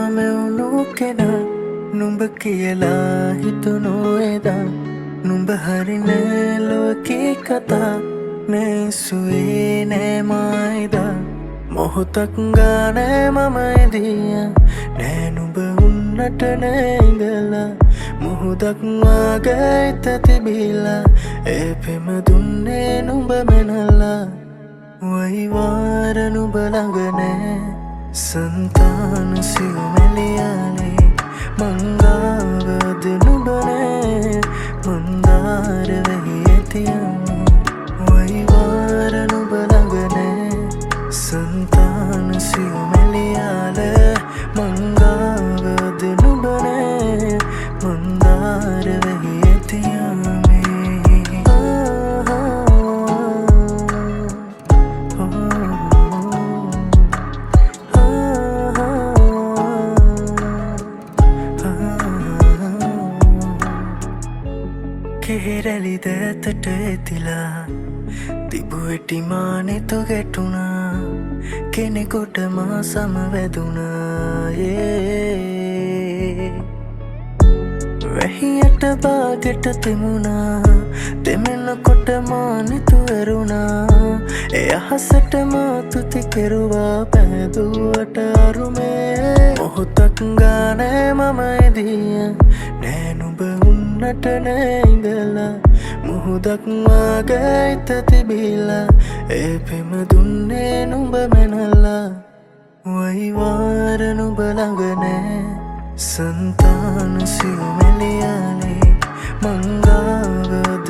මෙවුණු කෙනා නුඹ කියලා හිතුණු එදා නුඹ හරිනේ ලෝකේ කතා නැසුවේ නෑ මායිදා මොහොතක් ගානේ මම එදියා නෑ නුඹ උන්නට නෑ ඉඳලා මුහුදක් වාගේ හිත තිබිලා ඒ පෙම දුන්නේ නුඹ මැනලා වයිවාර නුඹ ළඟ නෑ संतान सिवमेलियाले मंगावद नुबने मंदार वहियतिया वहीवार नुबलंगने संतान सिवमेलियाले मंगावद नुबने मंदार वहियतिया කෙහෙරැලි දැතට ඇතිලා තිබුවෙටි මානෙ තො ගැටුණා කෙනෙකොට මා සමවැදුණා වැහියට බාගෙට තෙමුණා තෙමෙනකොට මානෙතු ඇරුණා එය අහසට මා තුති කෙරුවා පැදුවට අරුමේ මොහොතක් ගානේ මම එදිය නෑ නුඹ උන්නට නෑ ඉඳලා මුහුදක් වාගේ හිත තිබිලා ඒ පෙම දුන්නේ නුඹ මැනලා වයිවාර නුඹ ළඟ නෑ संतान सिवमेलियाले मंगावद